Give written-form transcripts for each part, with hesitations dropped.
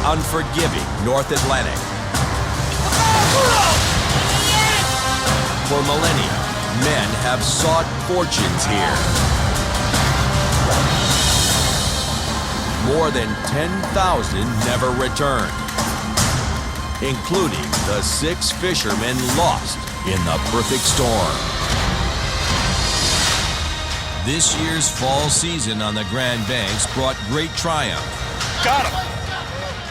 unforgiving North Atlantic. For millennia, men have sought fortunes here. More than 10,000 never returned, including the 6 fishermen lost in the perfect storm. This year's fall season on the Grand Banks brought great triumph. Got him!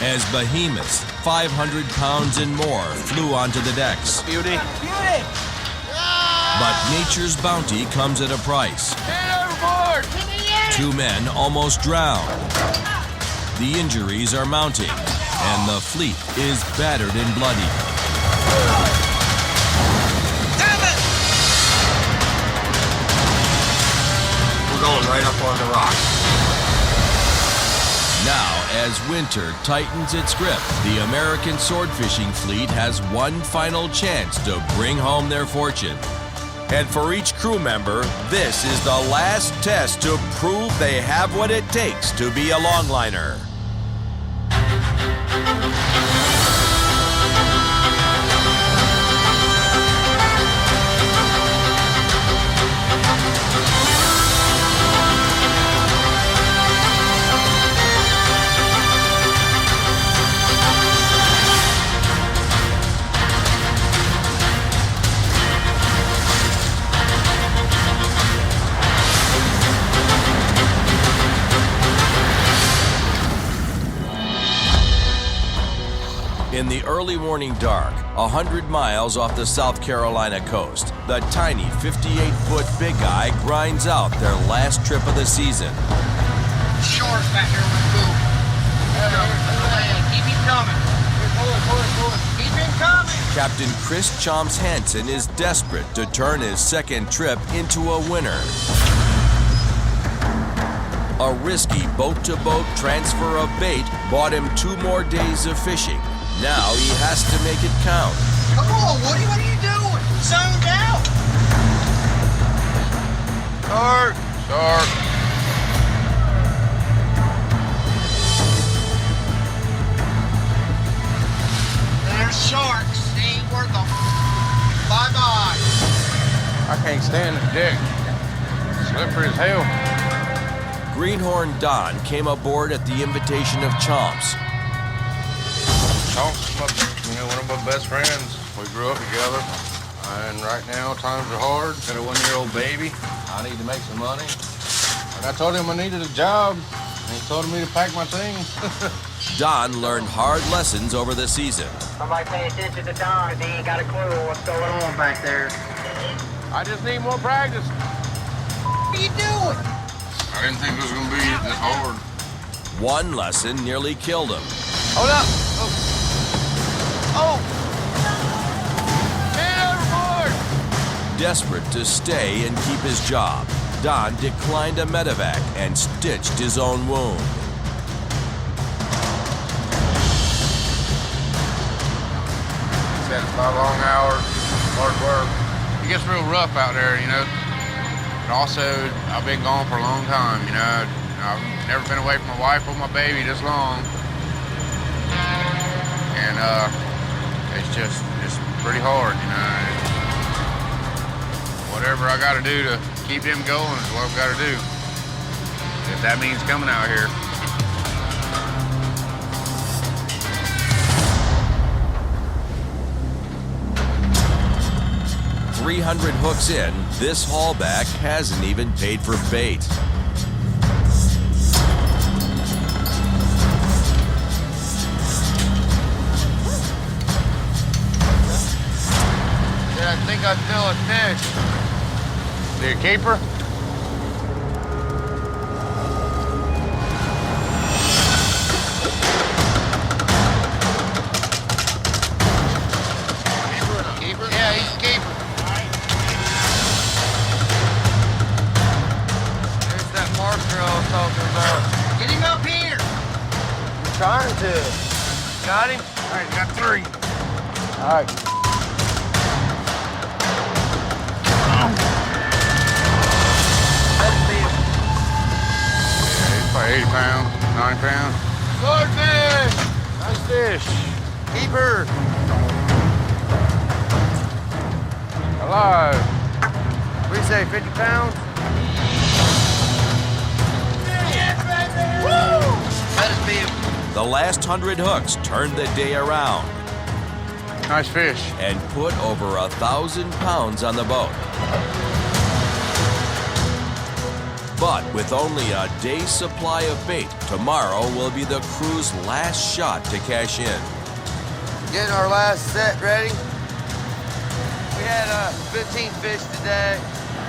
As behemoths, 500 pounds and more, flew onto the decks. Beauty. Beauty! But nature's bounty comes at a price. Get overboard! 2 men almost drowned. The injuries are mounting, and the fleet is battered and bloody. Damn it! We're going right up on the rocks. Now, as winter tightens its grip, the American sword fishing fleet has one final chance to bring home their fortune. And for each crew member, this is the last test to prove they have what it takes to be a longliner. In the early morning dark, 100 miles off the South Carolina coast, the tiny 58-foot big guy grinds out their last trip of the season. Sharks back here with food. Keep him coming. Keep him coming. Captain Chris Chomps Hansen is desperate to turn his second trip into a winner. A risky boat-to-boat transfer of bait bought him 2 more days of fishing. Now he has to make it count. Come on, Woody, what are you doing? Zoned out. Shark! Shark! There's sharks. They ain't worth a bye-bye. I can't stand the dick. Slippery as hell. Greenhorn Don came aboard at the invitation of Chomps. Chomps is one of my best friends. We grew up together. And right now, times are hard. Got a 1-year-old baby. I need to make some money. And I told him I needed a job. And he told me to pack my things. Don learned hard lessons over the season. Somebody pay attention to Don. He ain't got a clue what's going on back there. I just need more practice. What are you doing? I didn't think it was going to be this hard. One lesson nearly killed him. Hold up. Oh. Get overboard. Desperate to stay and keep his job, Don declined a medevac and stitched his own wound. Said it's 5 long hours, hard work. It gets real rough out there, you know. But also, I've been gone for a long time, you know. I've never been away from my wife or my baby this long. And it's just pretty hard, you know. Whatever I gotta do to keep them going is what I've gotta do. If that means coming out here. 300 hooks in, this haulback hasn't even paid for bait. Yeah, I think I still a fish. See a keeper? Keeper? Yeah, he's a keeper. There's that marker I was talking about. Get him up here. I'm trying to. Got him? All right, got 3. All right. Yeah, he's probably 80 pounds, 90 pounds. Swordfish! fish. Keep her. Alive. What do you say, 50 pounds? Let us be. The last 100 hooks turned the day around Nice fish. and put over 1,000 pounds on the boat. But with only a day's supply of bait, tomorrow will be the crew's last shot to cash in. Getting our last set ready. We had 15 fish today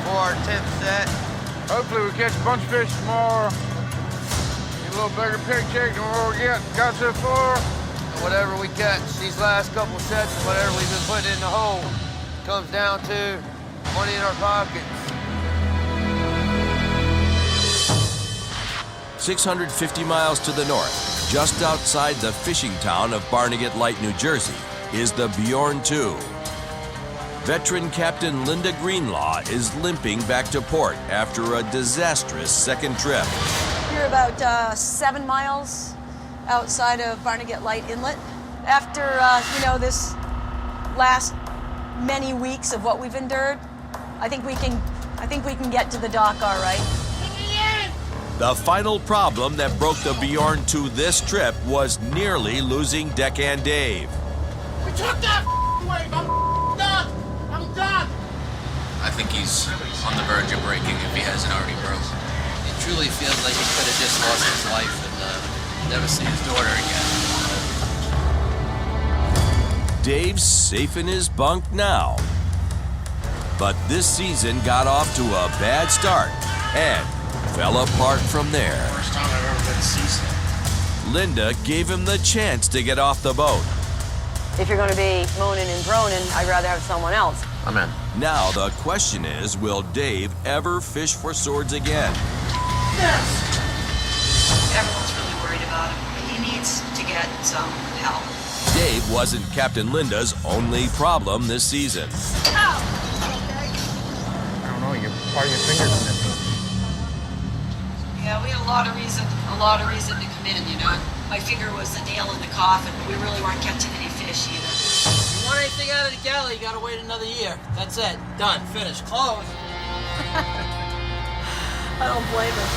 for our 10th set. Hopefully we catch a bunch of fish tomorrow. Get a little bigger picture than what we got so far. And whatever we catch these last couple sets, whatever we've been putting in the hole, comes down to money in our pockets. 650 miles to the north, just outside the fishing town of Barnegat Light, New Jersey, is the Bjorn II. Veteran Captain Linda Greenlaw is limping back to port after a disastrous second trip. We're about 7 miles outside of Barnegat Light Inlet. After this last many weeks of what we've endured, I think we can get to the dock all right. The final problem that broke the Bjorn II this trip was nearly losing Deckhand Dave. We took that wave. I'm done. I'm done. I think he's on the verge of breaking if he hasn't already broke. It truly feels like he could have just lost his life and never see his daughter again. Dave's safe in his bunk now. But this season got off to a bad start and fell apart from there. First time I've ever been seasick. Linda gave him the chance to get off the boat. If you're going to be moaning and groaning, I'd rather have someone else. I'm in. Now the question is, will Dave ever fish for swords again? Yes. Everyone's really worried about him. He needs to get some help. Dave wasn't Captain Linda's only problem this season. Ow. I don't know, part of your fingers in it. Yeah, we had a lot of reason to come in, you know. My finger was the nail in the coffin, but we really weren't catching any fish either. If you want anything out of the galley, you gotta wait another year. That's it. Done. Finished. Closed. I don't blame him.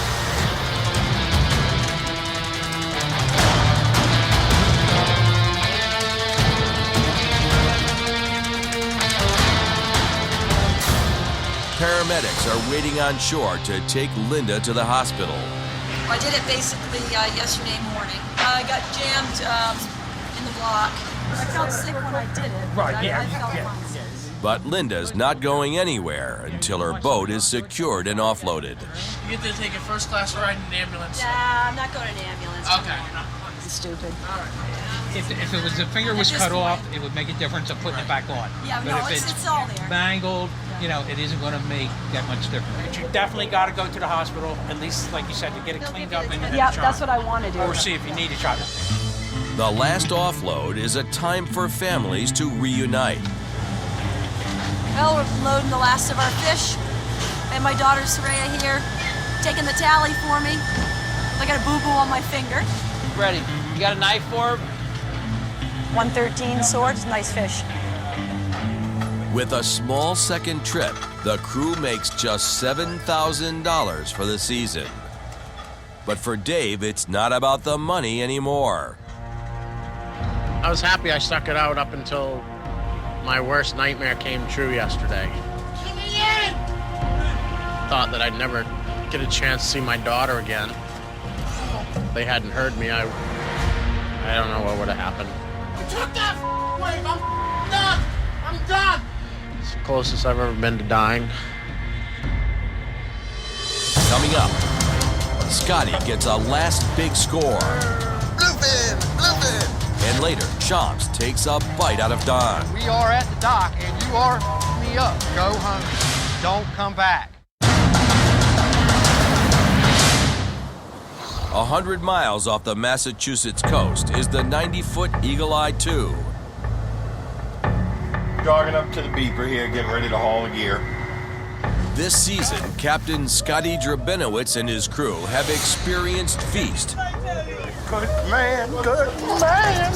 Paramedics are waiting on shore to take Linda to the hospital. I did it basically yesterday morning. I got jammed in the block. I felt sick when I did it. Right, I felt fine. But Linda's not going anywhere until her boat is secured and offloaded. You get to take a first class ride in an ambulance. Nah, I'm not going in an ambulance. Okay. It's stupid. If it was the finger was cut off, it would make a difference of putting it back on. Yeah, but no, if it's all there. mangled, it isn't going to make that much difference. But you definitely got to go to the hospital, at least, like you said, to get it cleaned up and Yeah, a shot. that's what I want to do. Or see if you need a shot. The last offload is a time for families to reunite. Well, we're loading the last of our fish, and my daughter Saraya here taking the tally for me. I got a boo-boo on my finger. Ready. You got a knife for him? 113 swords, nice fish. With a small second trip, the crew makes just $7,000 for the season. But for Dave, it's not about the money anymore. I was happy I stuck it out up until my worst nightmare came true yesterday. Thought that I'd never get a chance to see my daughter again. If they hadn't heard me, I don't know what would have happened. We took that wave. I'm done. I'm done. It's the closest I've ever been to dying. Coming up, Scotty gets a last big score. Bluefin! Bluefin! And later, Chomps takes a bite out of Don. We are at the dock, and you are me up. Go home. Don't come back. 100 miles off the Massachusetts coast is the 90-foot Eagle Eye II. Jogging up to the beeper here, getting ready to haul the gear. This season, Captain Scotty Drabinowitz and his crew have experienced feast, Good man, good man.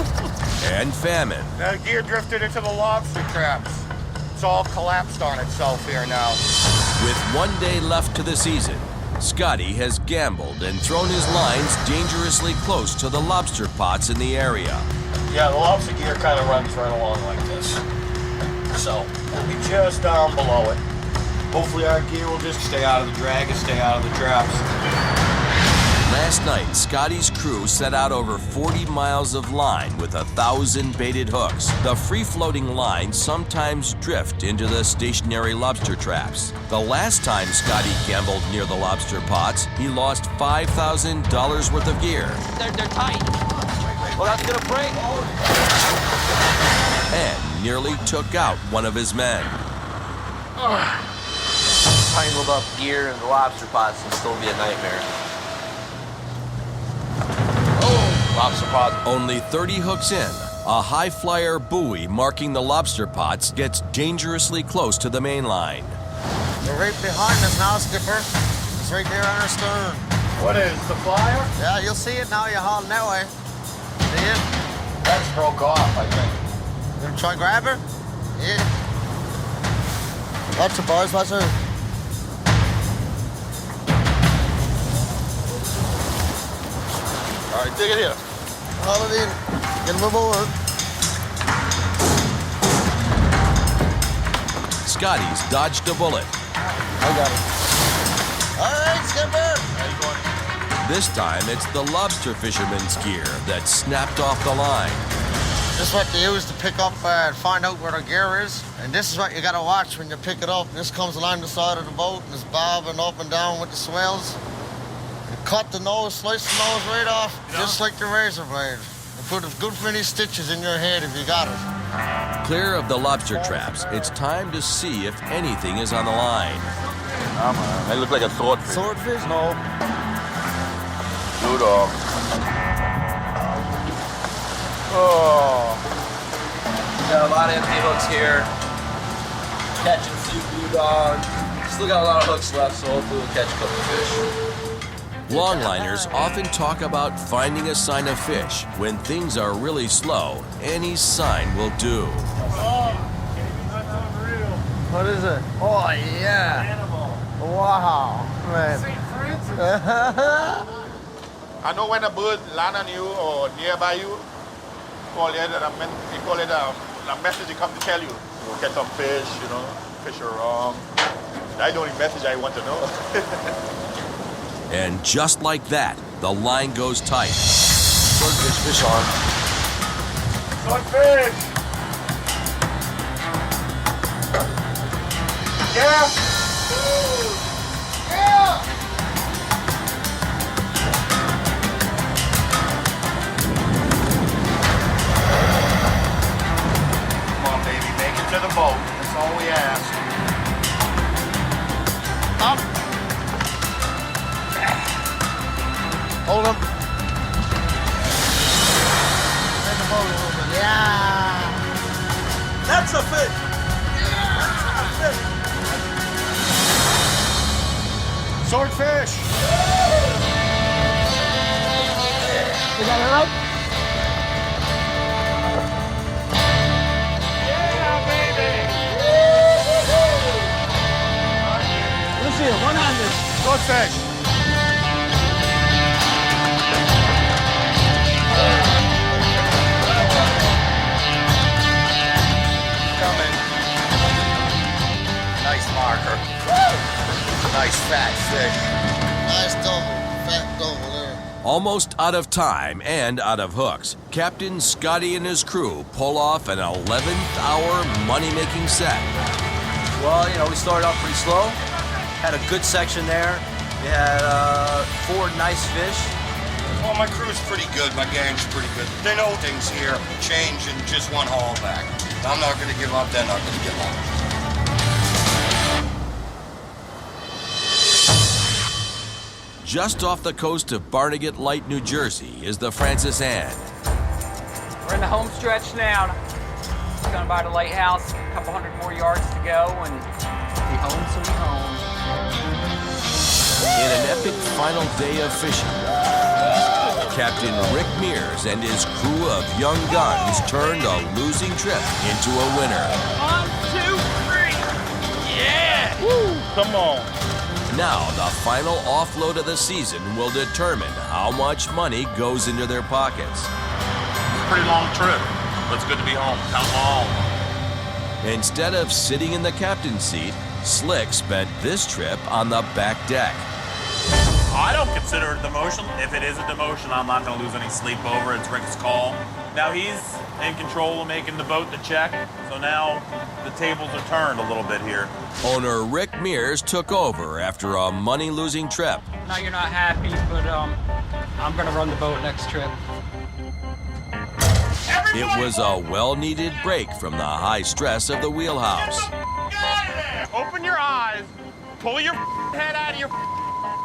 And famine. That gear drifted into the lobster traps. It's all collapsed on itself here now. With 1 day left to the season, Scotty has gambled and thrown his lines dangerously close to the lobster pots in the area. Yeah, the lobster gear kind of runs right along like this. So, we'll be just down below it. Hopefully our gear will just stay out of the drag and stay out of the traps. Last night, Scotty's crew set out over 40 miles of line with 1,000 baited hooks. The free-floating lines sometimes drift into the stationary lobster traps. The last time Scotty gambled near the lobster pots, he lost $5,000 worth of gear. They're tight. Well, that's gonna break. And nearly took out one of his men. Tangled up gear in the lobster pots can still be a nightmare. Lobster pot. Only 30 hooks in, a high flyer buoy marking the lobster pots gets dangerously close to the main line. They're right behind us now, Skipper. It's right there on our stern. What is, the flyer? Yeah, you'll see it now. You're hauling that way. See it? That's broke off, I think. You gonna try grab her? Yeah. Lots of boys, lots of... All right, dig it here. Haul it in. Get him aboard. Scotty's dodged a bullet. I got it. All right, Skipper. How you going? This time, it's the lobster fisherman's gear that snapped off the line. This is what they use to pick up and find out where the gear is. And this is what you gotta watch when you pick it up. This comes along the side of the boat and it's bobbing up and down with the swells. You cut the nose, slice the nose right off, just like the razor blade. And put a good many stitches in your head if you got it. Clear of the lobster traps, it's time to see if anything is on the line. They look like a swordfish. Swordfish? No. Blue dog. Oh. Got a lot of empty hooks here. Catching a few blue dog. Still got a lot of hooks left, so hopefully we'll catch a couple of fish. Longliners often talk about finding a sign of fish. When things are really slow, any sign will do. What is it? Oh, yeah. Animal. Wow. Man. I know when a bird land on you or nearby you, call it a message they come to tell you. You'll get some fish, you know, fish are wrong. That's the only message I want to know. And just like that, the line goes tight. Swordfish, fish on. Swordfish! Yeah! Yeah! Come on, baby, make it to the boat. That's all we ask. Up. Hold him. Bend the boat a little bit. Yeah. That's a fish. That's a fish. Swordfish. You got it up? Yeah, baby. Let's see it. 100. Swordfish. Coming. Nice marker. Nice fat fish. Nice double. Fat double there. Almost out of time and out of hooks, Captain Scotty and his crew pull off an 11th hour money-making set. Well, you know, we started off pretty slow. Had a good section there. We had 4 nice fish. Well, my crew's pretty good. My gang's pretty good. They know things here change in just one haul back. I'm not going to give up. They're not going to give up. Just off the coast of Barnegat Light, New Jersey, is the Francis Ann. We're in the home stretch now. Going by the lighthouse, a couple hundred more yards to go, and be home, so be home. In an epic final day of fishing, Captain Rick Mears and his crew of young guns turned a losing trip into a winner. 1, 2, 3. Yeah! Woo! Come on. Now, the final offload of the season will determine how much money goes into their pockets. Pretty long trip, but it's good to be home. Come on. Instead of sitting in the captain's seat, Slick spent this trip on the back deck. I don't consider it a demotion. If it is a demotion, I'm not going to lose any sleep over it. It's Rick's call. Now he's in control of making the boat the check, so now the tables are turned a little bit here. Owner Rick Mears took over after a money-losing trip. Now you're not happy, but I'm gonna run the boat next trip. It was a well-needed break from the high stress of the wheelhouse. Open your eyes, pull your head out of your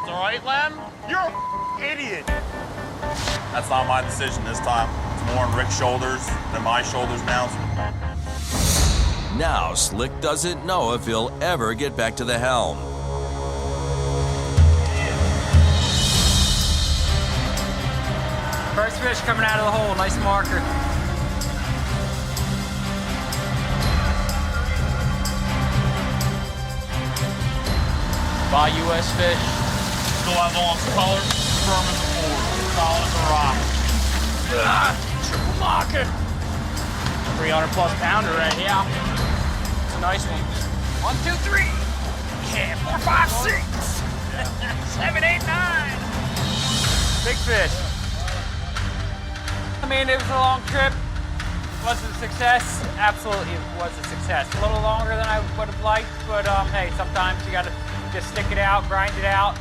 all right, Lem? You're an idiot. That's not my decision this time. It's more on Rick's shoulders than my shoulders now. Now, Slick doesn't know if he'll ever get back to the helm. First fish coming out of the hole, nice marker. By US fish. Still has all its colors, firm as a board, solid as a rock. Triple marker. 300 plus pounder right here. It's a nice one. 1, 2, 3. Yeah, 4, 5, 6. 7, 8, 9. Big fish. I mean, it was a long trip. Was it a success? Absolutely, it was a success. A little longer than I would have liked, but hey, sometimes you gotta just stick it out, grind it out.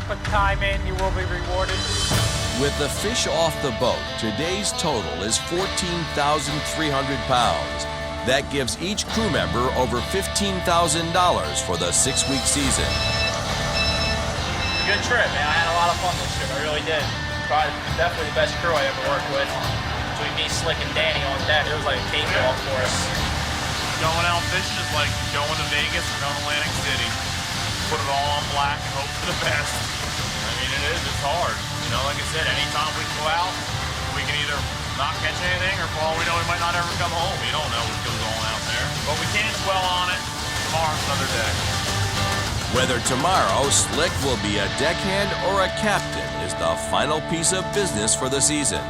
Put the time in, you will be rewarded. With the fish off the boat, today's total is 14,300 pounds. That gives each crew member over $15,000 for the 6-week season. Good trip, man. I had a lot of fun this trip. I really did. Probably definitely the best crew I ever worked with. Between me, Slick, and Danny on deck, it was like a cakewalk for us. Going out fishing is like going to Vegas or going to Atlantic City. Put it all on black and hope for the best. I mean, it is. It's hard. You know, like I said, anytime we go out, we can either not catch anything or for all we know, we might not ever come home. You don't know what goes on out there. But we can't dwell on it. Tomorrow's another day. Whether tomorrow Slick will be a deckhand or a captain is the final piece of business for the season.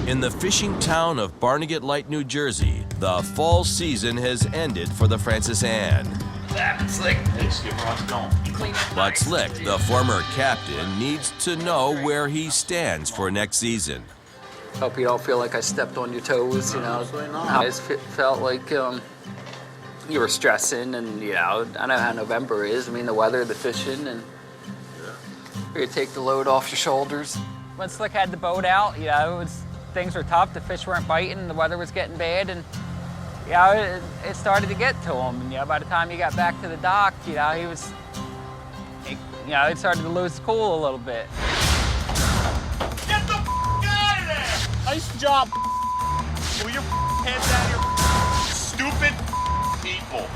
In the fishing town of Barnegat Light, New Jersey, the fall season has ended for the Francis Ann. Slick. Hey, Skipper, how's it going? But Slick, the former captain, needs to know where he stands for next season. Hope you don't feel like I stepped on your toes, you know. I just felt like you were stressing, and you know, I know how November is. I mean, the weather, the fishing, and you take the load off your shoulders. When Slick had the boat out, you know, things were tough. The fish weren't biting, the weather was getting bad, and you know, it started to get to him. And you know, by the time he got back to the dock, you know, it started to lose cool a little bit. Get the out of there! Nice job. Pull your heads out of your stupid people.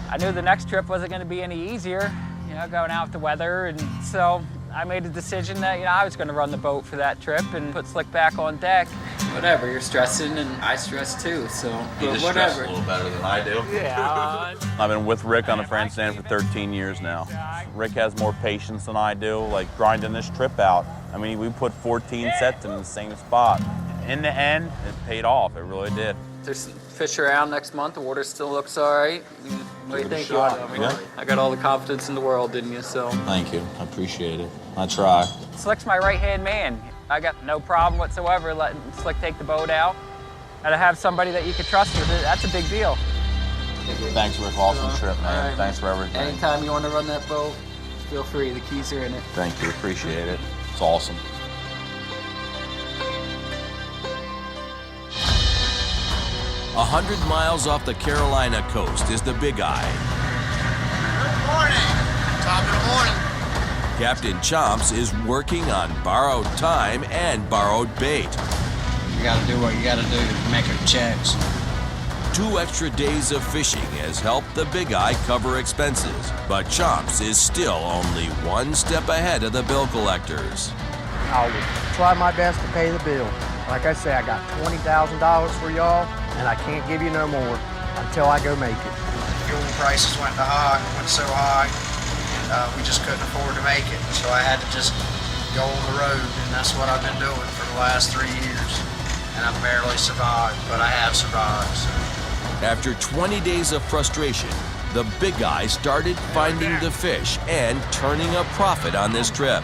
I knew the next trip wasn't going to be any easier, you know, going out with the weather, and so I made a decision that, you know, I was going to run the boat for that trip and put Slick back on deck. Whatever, you're stressing, and I stress too, so You just stress a little better than I do. Yeah. I've been with Rick on the Francis Ann for 13 years now. Rick has more patience than I do, like grinding this trip out. I mean, we put 14 sets in the same spot. In the end, it paid off, it really did. There's fish around next month, the water still looks all right. What do you think? I got all the confidence in the world, didn't you? So. Thank you, I appreciate it. I try. Slick's my right-hand man. I got no problem whatsoever letting Slick take the boat out. And to have somebody that you can trust with it, that's a big deal. Thanks, Rick. Awesome trip, man. Right. Thanks for everything. Anytime you want to run that boat, feel free. The keys are in it. Thank you. Appreciate it. It's awesome. A 100 miles off the Carolina coast is the Big Eye. Good morning. Top of the morning. Captain Chomps is working on borrowed time and borrowed bait. You gotta do what you gotta do to make your checks. 2 extra days of fishing has helped the big guy cover expenses, but Chomps is still only 1 step ahead of the bill collectors. I'll try my best to pay the bill. Like I say, I got $20,000 for y'all, and I can't give you no more until I go make it. Fuel prices went so high, we just couldn't afford to make it. So I had to just go on the road, and that's what I've been doing for the last 3 years. And I've barely survived, but I have survived. So. After 20 days of frustration, the big guy started finding the fish and turning a profit on this trip.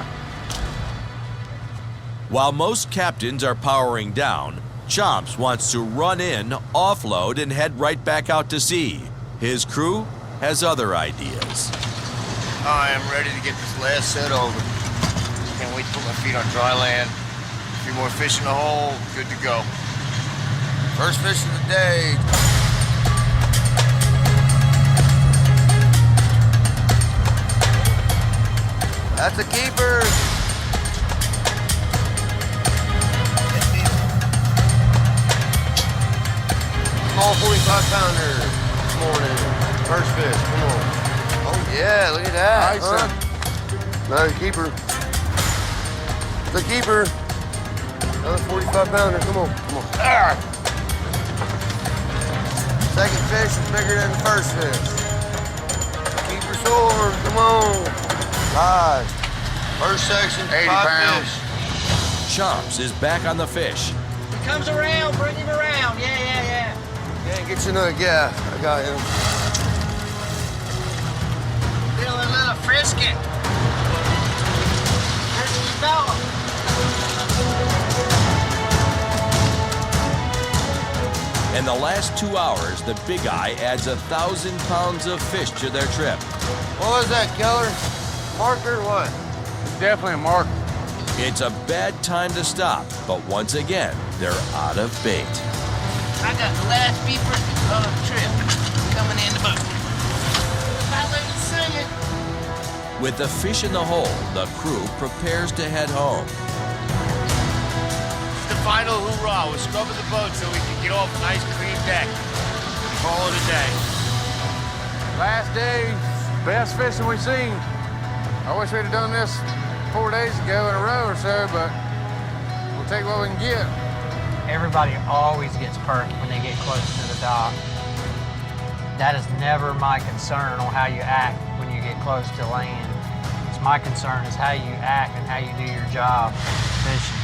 While most captains are powering down, Chomps wants to run in, offload, and head right back out to sea. His crew has other ideas. I am ready to get this last set over. Can't wait to put my feet on dry land. A few more fish in the hole, good to go. First fish of the day. That's a keeper. Small 45-pounder this morning. First fish, come on. Oh yeah, look at that. Nice, huh? Another keeper. The keeper. Another 45-pounder, come on, come on. Ah! Second fish is bigger than the first fish. Keeper sword, come on. Live. First section, 80 pounds. Chomps is back on the fish. He comes around, bring him around. Yeah. Yeah, get you another, yeah, I got him. Feeling a little frisky. Where's the fella? In the last 2 hours, the big guy adds 1,000 pounds of fish to their trip. What was that, Keller? Marker or what? It's definitely a marker. It's a bad time to stop, but once again, they're out of bait. I got the last beeper of the trip coming in the boat. I let it sing it. With the fish in the hole, the crew prepares to head home. It's the final hoorah. We're scrubbing the boat so we can get off a nice clean deck. Call it a day. Last day, best fishing we've seen. I wish we'd have done this 4 days ago in a row or so, but we'll take what we can get. Everybody always gets perked when they get close to the dock. That is never my concern on how you act when you get close to land. It's my concern is how you act and how you do your job fishing.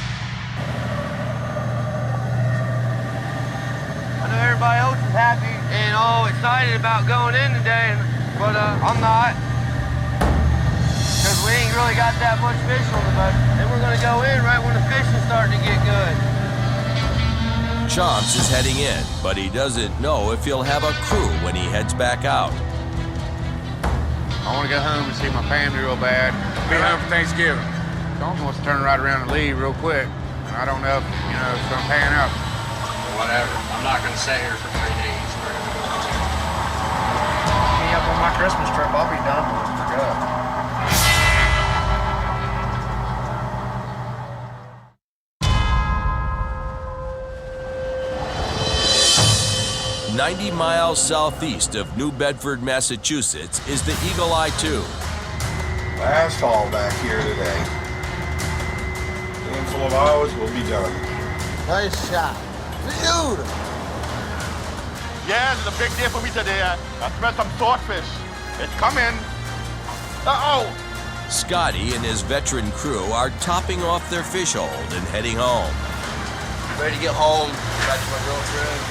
I know everybody else is happy and all excited about going in today, but I'm not. Because we ain't really got that much fish on the boat. Then we're gonna go in right when the fish is starting to get good. Chomps is heading in, but he doesn't know if he'll have a crew when he heads back out. I want to go home and see my family real bad. Be home for Thanksgiving. Chomps wants to turn right around and leave real quick. And I don't know if, it's going to pan out. Whatever. I'm not going to stay here for 3 days. Me up on my Christmas trip, I'll be done with it for good. 90 miles southeast of New Bedford, Massachusetts, is the Eagle Eye 2. Last haul back here today. Handful of hours, we'll be done. Nice shot. Beautiful. Yeah, it's a big day for me today. I smell some swordfish. It's coming. Uh-oh. Scotty and his veteran crew are topping off their fish hold and heading home. Ready to get home, back to my girlfriend,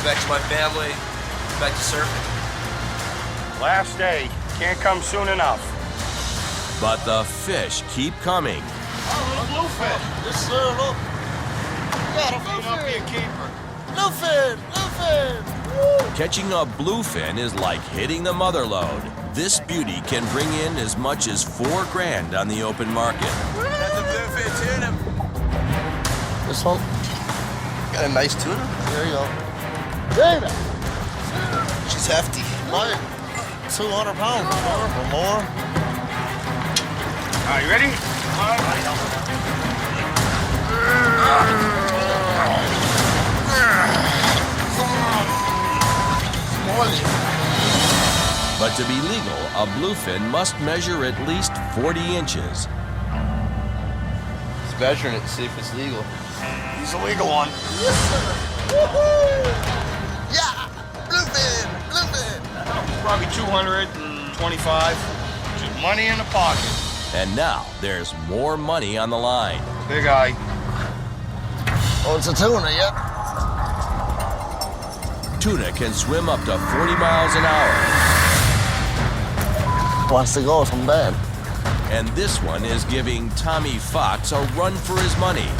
back to my family, back to surfing. Last day. Can't come soon enough. But the fish keep coming. Oh, a bluefin. Yes, sir, look. Got a bluefin. Keeper. Bluefin, bluefin. Woo. Catching a bluefin is like hitting the mother lode. This beauty can bring in as much as $4 grand on the open market. That's a bluefin tuna. This one? Got a nice tuna. There you go. David! She's hefty. Mike, 200 pounds or more. Are you ready? To be legal, a bluefin must measure at least 40 inches. He's measuring it to see if it's legal. He's a legal one. Yeah! Bluefin! Bluefin! Probably 225. Just money in the pocket. And now there's more money on the line. Big eye. Oh, it's a tuna, yep. Tuna can swim up to 40 miles an hour. Wants to go from bad. And this one is giving Tommy Fox a run for his money.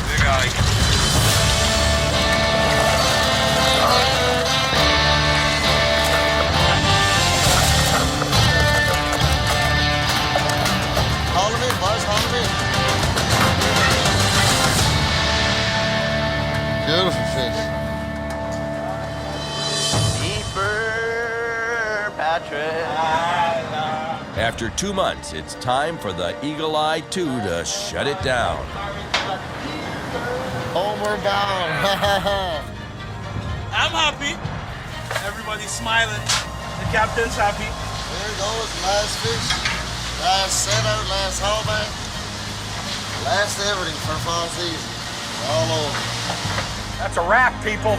Big eye. Haul him in, boys, haul him in. Beautiful fish. Keeper Patrick. After 2 months, it's time for the Eagle Eye 2 to shut it down. Homeward bound. I'm happy. Everybody's smiling. The captain's happy. There it goes, last fish, last setup, last haul back, last everything for fall season. All over. That's a wrap, people.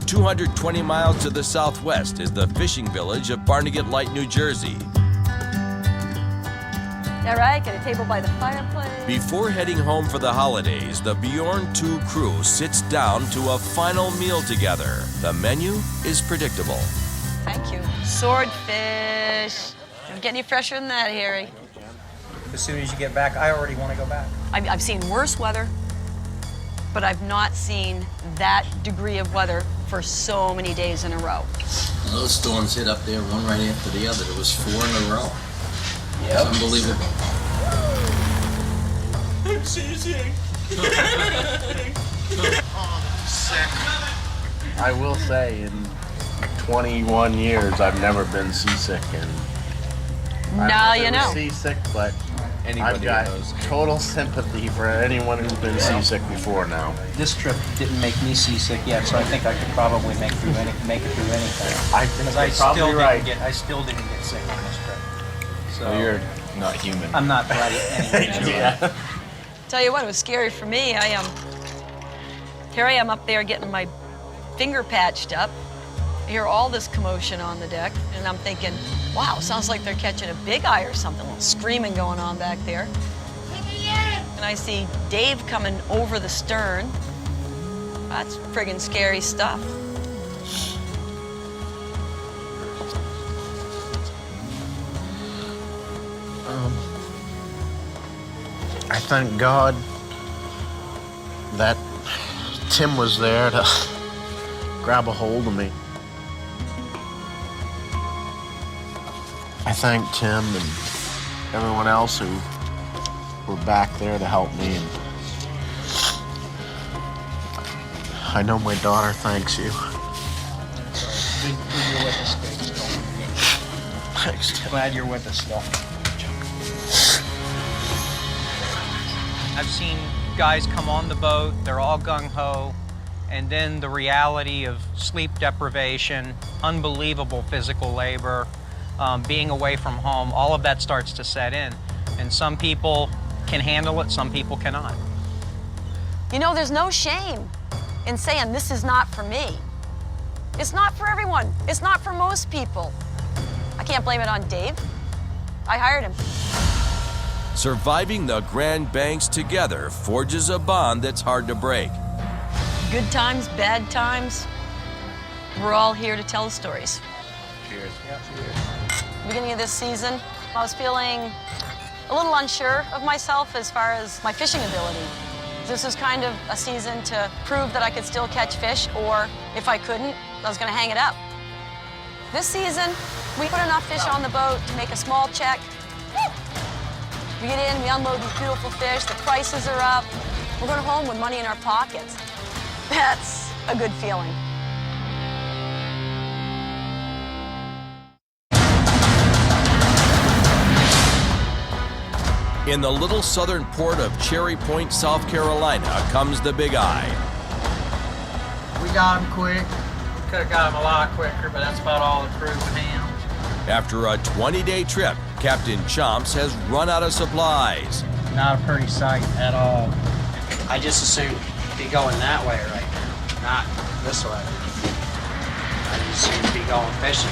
"220 miles to the southwest is the fishing village of Barnegat Light, New Jersey. All right, get a table by the fireplace. Before heading home for the holidays, the Bjorn 2 crew sits down to a final meal together. The menu is predictable. Thank you. Swordfish. Don't get any fresher than that, Harry. As soon as you get back, I already want to go back. I've seen worse weather, but I've not seen that degree of weather for so many days in a row. Those storms hit up there one right after the other. There was 4 in a row. It's unbelievable. I'm seasick. I will say, in 21 years, I've never been seasick, and Now I've you never know. been seasick, but Anybody I've got knows. total sympathy for anyone who's been seasick before now. This trip didn't make me seasick yet, so I think I could probably make it through anything. I think Because I you're probably still right. I still didn't get sick on this trip. So Well, you're not human. I'm not right anyway. Yeah. Tell you what, it was scary for me. Here I am up there getting my finger patched up. I hear all this commotion on the deck, and I'm thinking, wow, sounds like they're catching a big eye or something. A little screaming going on back there. And I see Dave coming over the stern. That's friggin' scary stuff. I thank God that Tim was there to grab a hold of me. I thank Tim and everyone else who were back there to help me. And I know my daughter thanks you. You're with us, Dave, still. Thanks, Tim. Glad you're with us still. I've seen guys come on the boat, they're all gung-ho, and then the reality of sleep deprivation, unbelievable physical labor, being away from home, all of that starts to set in. And some people can handle it, some people cannot. You know, there's no shame in saying this is not for me. It's not for everyone. It's not for most people. I can't blame it on Dave. I hired him. Surviving the Grand Banks together forges a bond that's hard to break. Good times, bad times, we're all here to tell the stories. Cheers. Beginning of this season, I was feeling a little unsure of myself as far as my fishing ability. This was kind of a season to prove that I could still catch fish, or if I couldn't, I was gonna hang it up. This season, we put enough fish on the boat to make a small check. We get in, we unload these beautiful fish, the prices are up. We're going home with money in our pockets. That's a good feeling. In the little southern port of Cherry Point, South Carolina, comes the Big Eye. We got him quick. We could have got him a lot quicker, but that's about all the crew can handle. After a 20-day trip, Captain Chomps has run out of supplies. Not a pretty sight at all. I just assumed be going that way right now, not this way. I just assumed be going fishing.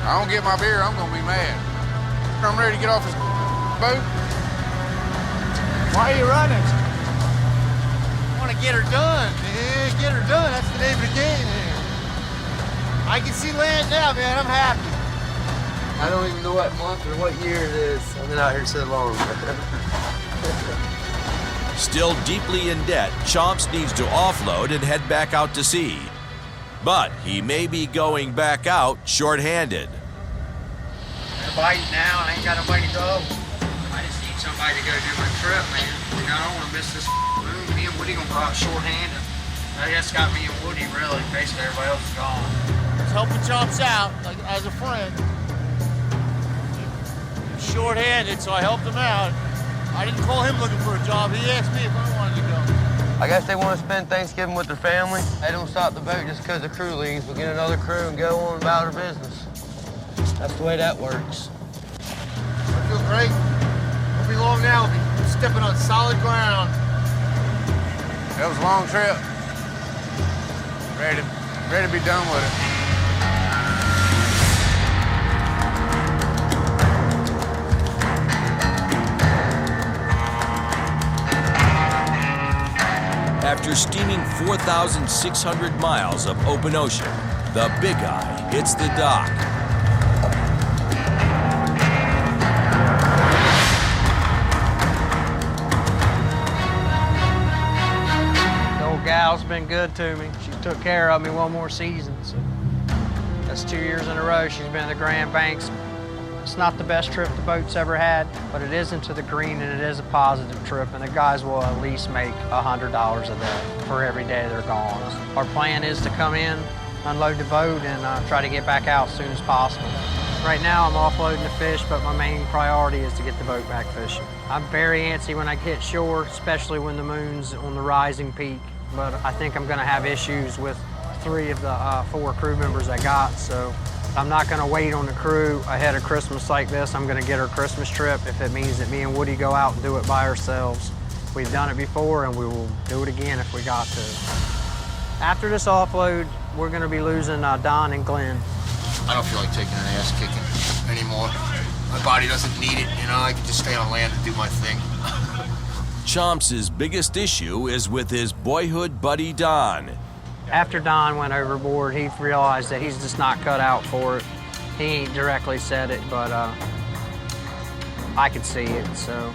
I don't get my beer, I'm gonna be mad. I'm ready to get off this boat. Why are you running? I want to get her done, man. Get her done. That's the name of the game, man. I can see land now, man. I'm happy. I don't even know what month or what year it is. I've been out here so long. Still deeply in debt, Chomps needs to offload and head back out to sea. But he may be going back out short-handed. I'm biting now, I ain't got nobody to go. I just need somebody to go do my trip, man. You know, I don't want to miss this moon. Me and Woody gonna go out short-handed. I just got me and Woody, really. Basically, everybody else is gone. Just helping Chomps out, like, as a friend. He's short-handed, so I helped him out. I didn't call him looking for a job. He asked me if I wanted to go. I guess they want to spend Thanksgiving with their family. They don't stop the boat just because the crew leaves. We'll get another crew and go on about our business. That's the way that works. I feel great. Won't be long now. We'll be stepping on solid ground. That was a long trip. Ready to be done with it. After steaming 4,600 miles of open ocean, the Big Eye hits the dock. The old gal's been good to me. She took care of me one more season, so that's 2 years in a row she's been in the Grand Banks. It's not the best trip the boat's ever had, but it is into the green and it is a positive trip, and the guys will at least make $100 a day for every day they're gone. Our plan is to come in, unload the boat, and try to get back out as soon as possible. Right now I'm offloading the fish, but my main priority is to get the boat back fishing. I'm very antsy when I hit shore, especially when the moon's on the rising peak, but I think I'm gonna have issues with 3 of the 4 crew members I got, so I'm not gonna wait on the crew ahead of Christmas like this. I'm gonna get her Christmas trip if it means that me and Woody go out and do it by ourselves. We've done it before and we will do it again if we got to. After this offload, we're gonna be losing Don and Glenn. I don't feel like taking an ass kicking anymore. My body doesn't need it, you know, I can just stay on land and do my thing. Chomps' biggest issue is with his boyhood buddy Don. After Don went overboard, he realized that he's just not cut out for it. He ain't directly said it, but I could see it, so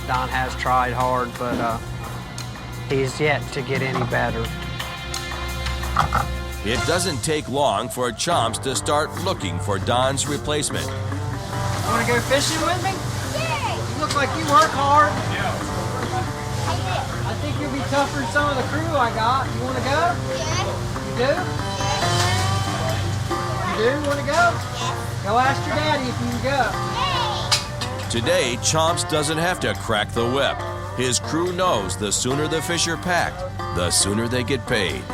Don has tried hard, but he's yet to get any better. It doesn't take long for Chomps to start looking for Don's replacement. You wanna go fishing with me? Yeah. You look like you work hard. Yeah. I think you'll be tougher than some of the crew I got. You wanna go? Yeah. You do? Yeah. You do wanna go? Yeah. Go ask your daddy if you can go. Yeah. Today, Chomps doesn't have to crack the whip. His crew knows the sooner the fish are packed, the sooner they get paid.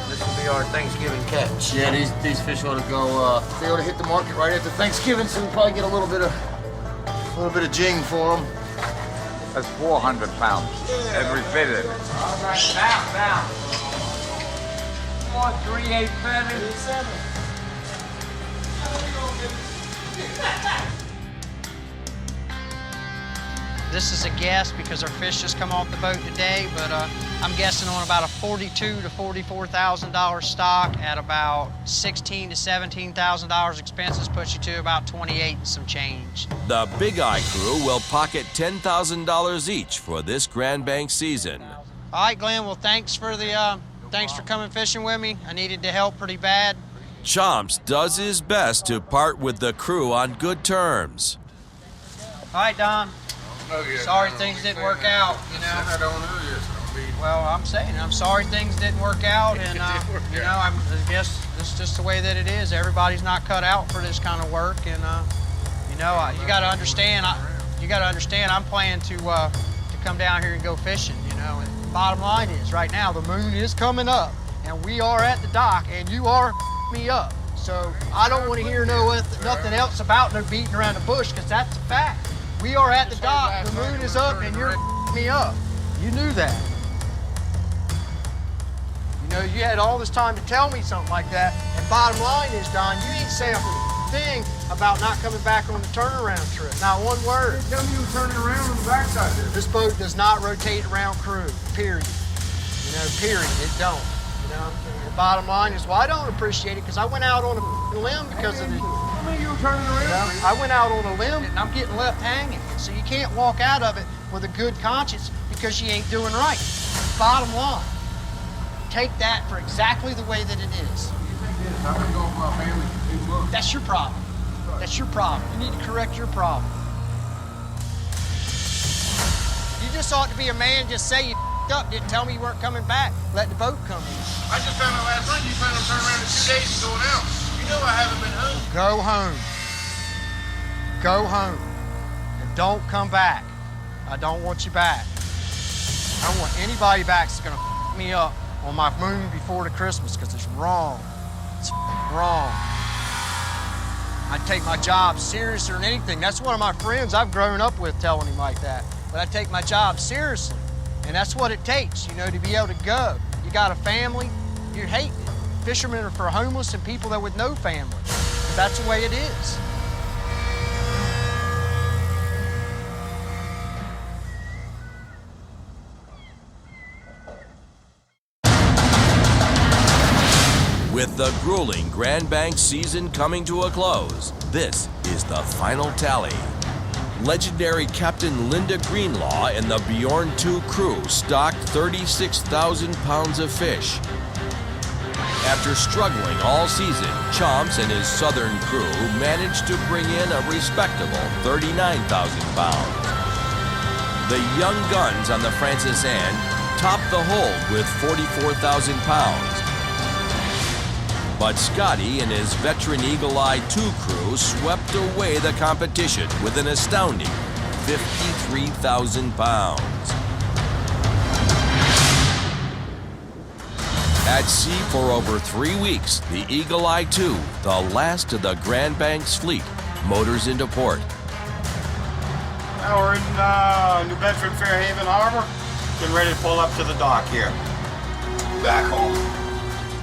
This will be our Thanksgiving catch. Yeah, these fish ought to go. They ought to hit the market right after Thanksgiving, so we'll probably get a little bit of jing for them. That's 400 pounds every fitted. All right, down. 4, 3, 8 feathers. This is a guess because our fish just come off the boat today, but I'm guessing on about a $42,000 to $44,000 stock at about $16,000 to $17,000 expenses puts you to about 28 and some change. The Big Eye crew will pocket $10,000 each for this Grand Banks season. All right, Glenn. Well, thanks for coming fishing with me. I needed to help pretty bad. Chomps does his best to part with the crew on good terms. All right, Don. Sorry things didn't work out, you know. I don't know yet, so don't be... Well, I'm sorry things didn't work out, and you know, I guess it's just the way that it is. Everybody's not cut out for this kind of work, and you know, you got to understand. You got to understand, I'm planning to come down here and go fishing, you know. And bottom line is, right now, the moon is coming up, and we are at the dock, and you are me up. So I don't want to hear nothing else about no beating around the bush, because that's a fact. We are at the dock, the moon is up, and you're me up. You knew that. You know, you had all this time to tell me something like that, and bottom line is, Don, you ain't saying a thing about not coming back on the turnaround trip. Not one word. Tell me you were turning around on the backside there. This boat does not rotate around crew, period. You know, period, it don't. You know, the bottom line is, well, I don't appreciate it because I went out on a limb because of the... I mean, you were turning around. You know, I went out on a limb and I'm getting left hanging. So you can't walk out of it with a good conscience because you ain't doing right. Bottom line, take that for exactly the way that it is. I've been going for my family for 2 months. That's your problem. That's your problem. You need to correct your problem. You just ought to be a man, just say you up, didn't tell me you weren't coming back. Let the boat come in. I just found out last night you plan on turning around in 2 days and going out. You know I haven't been home. Go home. Go home. And don't come back. I don't want you back. I don't want anybody back that's gonna me up on my moon before the Christmas, because it's wrong. It's wrong. I take my job seriouser than anything. That's one of my friends I've grown up with telling him like that. But I take my job seriously. And that's what it takes, you know, to be able to go. You got a family, you're hating it. Fishermen are for homeless and people that with no family. That's the way it is. With the grueling Grand Banks season coming to a close, this is the final tally. Legendary Captain Linda Greenlaw and the Bjorn 2 crew stocked 36,000 pounds of fish. After struggling all season, Chomps and his southern crew managed to bring in a respectable 39,000 pounds. The young guns on the Francis Anne topped the hold with 44,000 pounds. But Scotty and his veteran Eagle Eye 2 crew swept away the competition with an astounding 53,000 pounds. At sea for over 3 weeks, the Eagle Eye 2, the last of the Grand Banks fleet, motors into port. Now we're in New Bedford Fairhaven Harbor, getting ready to pull up to the dock here. Back home.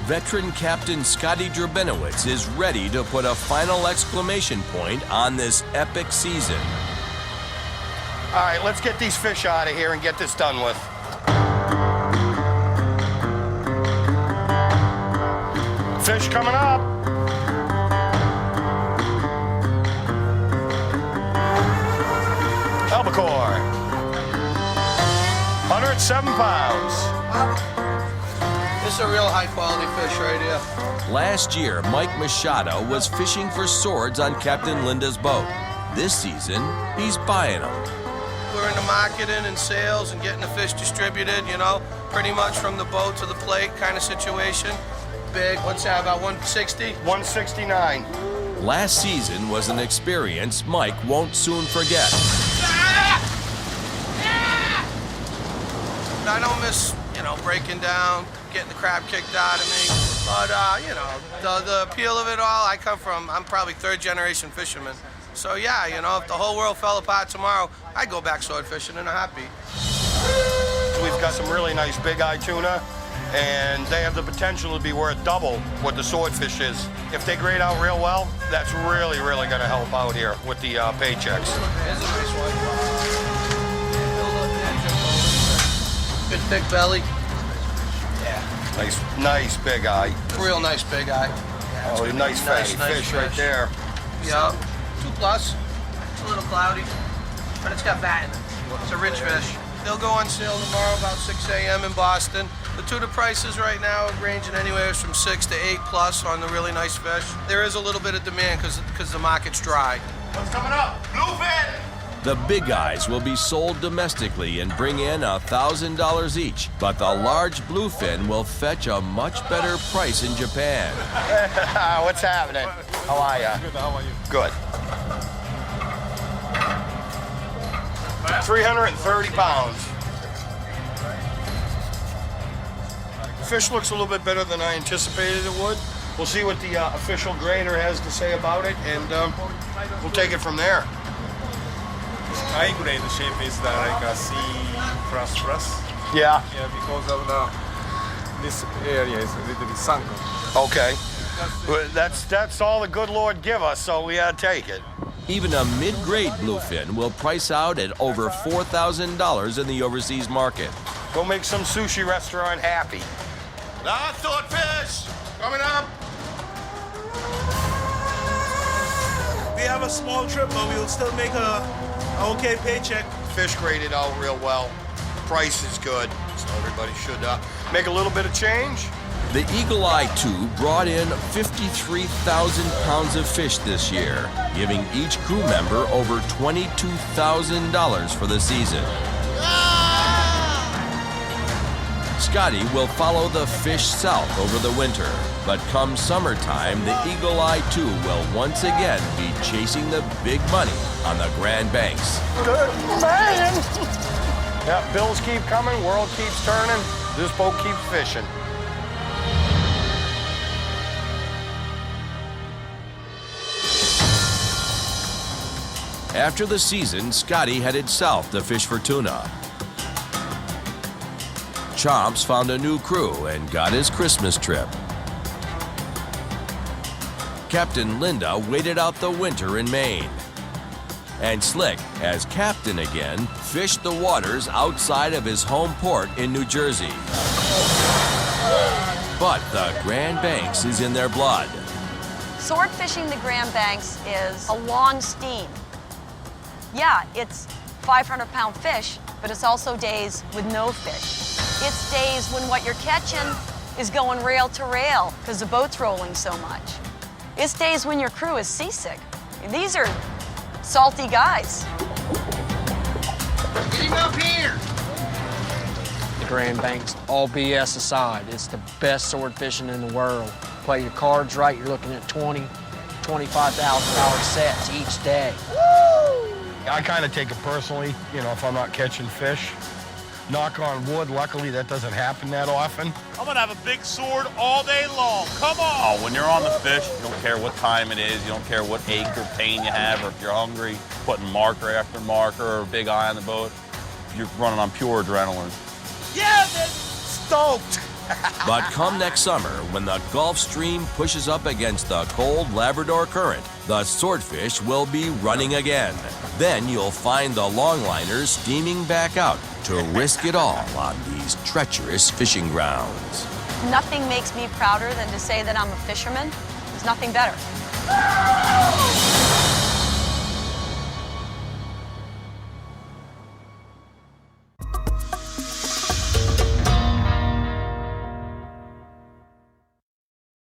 Veteran Captain Scotty Drabinowitz is ready to put a final exclamation point on this epic season. All right, let's get these fish out of here and get this done with. Fish coming up. Albacore. 107 pounds. This is a real high quality fish right here. Last year, Mike Machado was fishing for swords on Captain Linda's boat. This season, he's buying them. We're in the marketing and sales and getting the fish distributed, you know, pretty much from the boat to the plate kind of situation. Big, what's that, about 160? 169. Last season was an experience Mike won't soon forget. I don't miss, you know, breaking down, getting the crap kicked out of me. But, you know, the appeal of it all, I'm probably 3rd generation fisherman. So, yeah, you know, if the whole world fell apart tomorrow, I'd go back sword fishing in a heartbeat. We've got some really nice big eye tuna, and they have the potential to be worth double what the swordfish is. If they grade out real well, that's really, really going to help out here with the paychecks. Here's a nice one. Good thick belly. Yeah. Nice big eye. Real nice big eye. Yeah, oh, nice fatty fish right there. Yeah, 2+. It's a little cloudy, but it's got fat in it. It's a rich fish. They'll go on sale tomorrow about 6 a.m. in Boston. The tuna prices right now are ranging anywhere from 6 to 8+ on the really nice fish. There is a little bit of demand because the market's dry. What's coming up? Bluefin! The big eyes will be sold domestically and bring in $1,000 each, but the large bluefin will fetch a much better price in Japan. What's happening? How are ya? Good, how are you? Good. 330 pounds. The fish looks a little bit better than I anticipated it would. We'll see what the official grader has to say about it, and we'll take it from there. I grade the shape is like a C++. Yeah. Yeah, because of this area is a little bit sunken. Okay. That's all the good Lord give us, so we gotta take it. Even a mid-grade bluefin will price out at over $4,000 in the overseas market. Go make some sushi restaurant happy. Now, swordfish coming up. We have a small trip, but we'll still make a okay paycheck. Fish graded out real well. Price is good, so everybody should make a little bit of change. The Eagle Eye 2 brought in 53,000 pounds of fish this year, giving each crew member over $22,000 for the season. Scotty will follow the fish south over the winter, but come summertime, the Eagle Eye 2 will once again be chasing the big money on the Grand Banks. Good man! Yeah, bills keep coming, world keeps turning, this boat keeps fishing. After the season, Scotty headed south to fish for tuna. Chomps found a new crew and got his Christmas trip. Captain Linda waited out the winter in Maine. And Slick, as captain again, fished the waters outside of his home port in New Jersey. But the Grand Banks is in their blood. Sword fishing the Grand Banks is a long steam. Yeah, it's 500-pound fish, but it's also days with no fish. It's days when what you're catching is going rail to rail because the boat's rolling so much. It's days when your crew is seasick. These are salty guys. Get him up here. The Grand Banks, all BS aside, it's the best sword fishing in the world. Play your cards right, you're looking at $20,000, $25,000 sets each day. I kind of take it personally, you know, if I'm not catching fish. Knock on wood, luckily that doesn't happen that often. I'm gonna have a big sword all day long. Come on! Oh, when you're on the fish, you don't care what time it is, you don't care what ache or pain you have, or if you're hungry, putting marker after marker or a big eye on the boat, you're running on pure adrenaline. Yeah, man! Stoked! But come next summer, when the Gulf Stream pushes up against the cold Labrador Current, the swordfish will be running again. Then you'll find the longliners steaming back out to risk it all on these treacherous fishing grounds. Nothing makes me prouder than to say that I'm a fisherman. There's nothing better.